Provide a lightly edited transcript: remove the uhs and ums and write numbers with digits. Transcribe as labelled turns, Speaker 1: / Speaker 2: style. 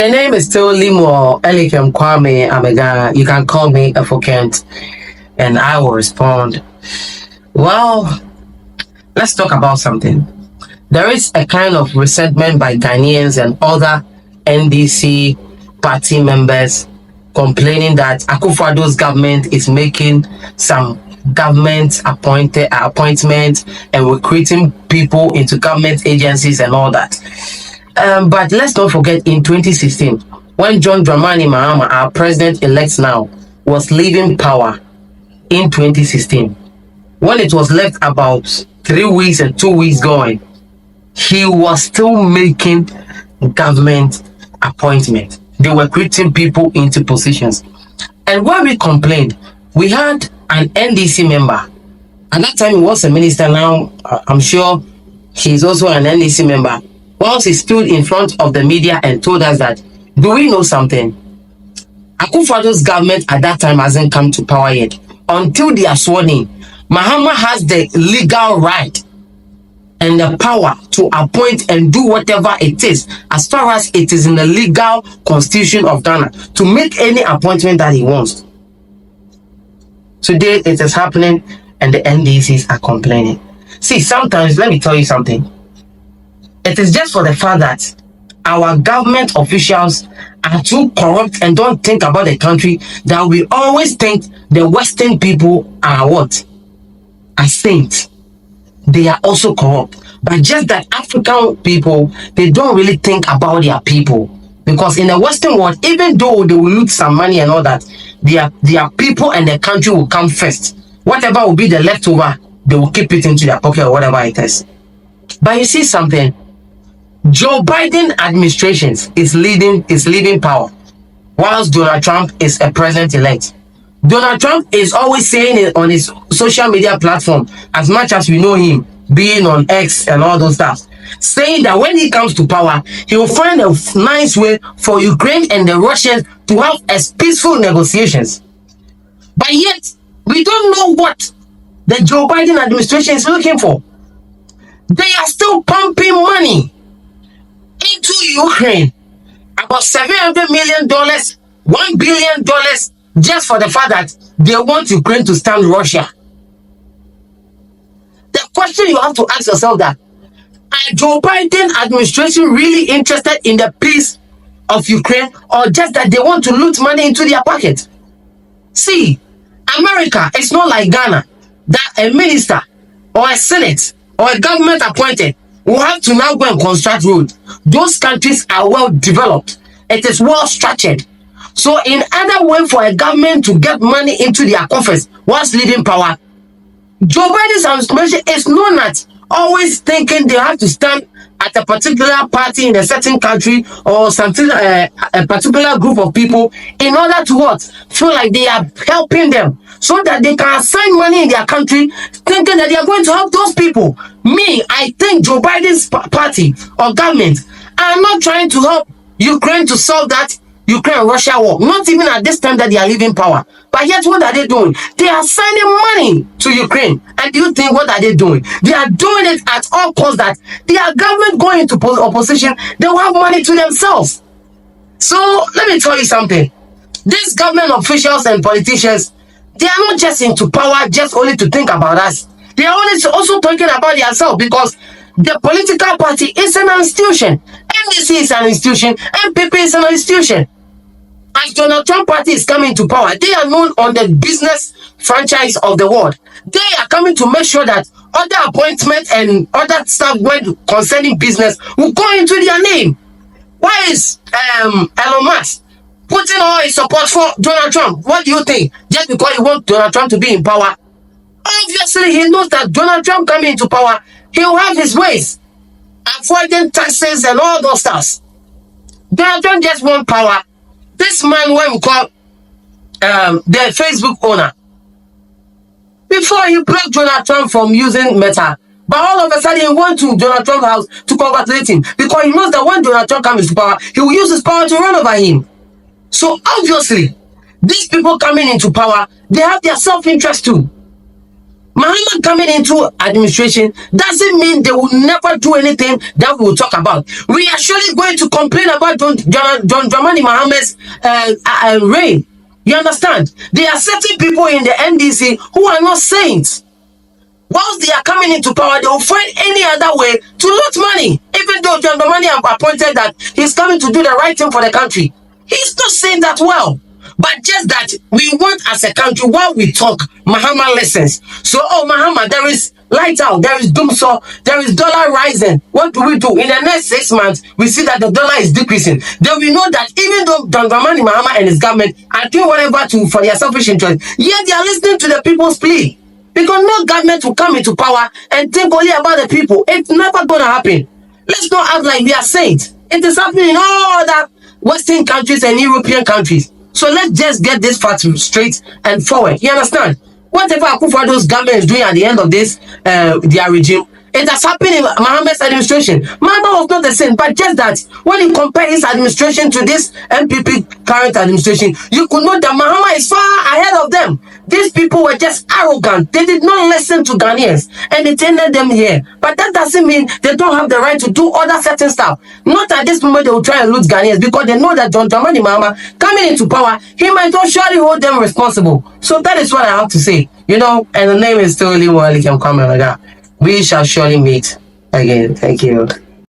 Speaker 1: My name is still Limo Elikem Kwame Amega. You can call me Afokent, and I will respond. Well, let's talk about something. There is a kind of resentment by Ghanaians and other NDC party members complaining that Akufo-Addo's government is making some government appointments and recruiting people into government agencies and all that. But let's not forget, in 2016, when John Dramani Mahama, our president-elect now, was leaving power in 2016, when it was left about 3 weeks and 2 weeks going, he was still making government appointments. They were recruiting people into positions. And when we complained, we had an NDC member. At that time, he was a minister. Now, I'm sure he's also an NDC member. Once he stood in front of the media and told us that, do we know something? Akufo-Addo's government at that time hasn't come to power yet. Until they are sworn in, Mahama has the legal right and the power to appoint and do whatever it is, as far as it is in the legal constitution of Ghana, to make any appointment that he wants. Today, it is happening and the NDCs are complaining. See, sometimes, let me tell you something. It is just for the fact that our government officials are too corrupt and don't think about the country, that we always think the Western people are what? Are saints. They are also corrupt. But just that African people, they don't really think about their people. Because in the Western world, even though they will loot some money and all that, their people and their country will come first. Whatever will be the leftover, they will keep it into their pocket or whatever it is. But you see something? Joe Biden administration is leaving power, whilst Donald Trump is a president-elect. Donald Trump is always saying it on his social media platform, as much as we know him being on X and all those stuff, saying that when he comes to power, he will find a nice way for Ukraine and the Russians to have as peaceful negotiations. But yet, we don't know what the Joe Biden administration is looking for. They are still pumping money into Ukraine, about $700 million, $1 billion, just for the fact that they want Ukraine to stand Russia. The question you have to ask yourself that, are Joe Biden administration really interested in the peace of Ukraine, or just that they want to loot money into their pocket? See, America is not like Ghana, that a minister or a senate or a government appointed will have to now go and construct roads. Those countries are well developed. It is well structured. So in other way for a government to get money into their coffers whilst leaving power, Joe Biden's administration is known at always thinking they have to stand at a particular party in a certain country or something, a particular group of people, in order to what? Feel like they are helping them, so that they can assign money in their country, thinking that they are going to help those people. Me, I think Joe Biden's party or government are not trying to help Ukraine to solve that Ukraine-Russia war. Not even at this time that they are leaving power. But yet, what are they doing? They are sending money to Ukraine. And do you think, what are they doing? They are doing it at all costs, that their government going into opposition, they will have money to themselves. So, let me tell you something. These government officials and politicians, they are not just into power just only to think about us. They are also talking about themselves, because the political party is an institution. NDC is an institution. MPP is an institution. As Donald Trump party is coming to power, they are known on the business franchise of the world. They are coming to make sure that other appointments and other stuff when concerning business will go into their name. Why is Elon Musk putting all his support for Donald Trump? What do you think? Just because he wants Donald Trump to be in power? Obviously, he knows that Donald Trump coming into power, he will have his ways, avoiding taxes and all those stuff. Donald Trump just want power. This man, when we call the Facebook owner, before he blocked Donald Trump from using Meta, but all of a sudden he went to Donald Trump's house to congratulate him, because he knows that when Donald Trump comes to power, he will use his power to run over him. So obviously, these people coming into power, they have their self-interest too. Mahama coming into administration doesn't mean they will never do anything that we will talk about. We are surely going to complain about John Dramani Mahama's reign. You understand? There are certain people in the NDC who are not saints. Once they are coming into power, they will find any other way to loot money. Even though John Dramani appointed that he's coming to do the right thing for the country, he's not saying that well. But just that we want as a country, while we talk, Mahama listens. So, oh, Mahama, there is light out, there is doom, so there is dollar rising. What do we do? In the next 6 months, we see that the dollar is decreasing. Then we know that even though John Dramani Mahama and his government are doing whatever for their selfish interest, yet they are listening to the people's plea. Because no government will come into power and think only about the people. It's never going to happen. Let's not act like we are saints. It is happening in all other Western countries and European countries. So let's just get this fact straight and forward. You understand? Whatever Akufo-Addo's government is doing at the end of this, their regime, it has happened in Mahama's administration. Mahama was not the same, but just that when you compare his administration to this MPP current administration, you could know that Mahama is far ahead of them. These people were just arrogant. They did not listen to Ghanaians, and it ended them here. But that doesn't mean they don't have the right to do other certain stuff. Not at this moment they will try and loot Ghanaians, because they know that John Dramani Mahama coming into power, he might not surely hold them responsible. So that is what I have to say. You know, and the name is still Liwali Kwame. We shall surely meet again. Thank you.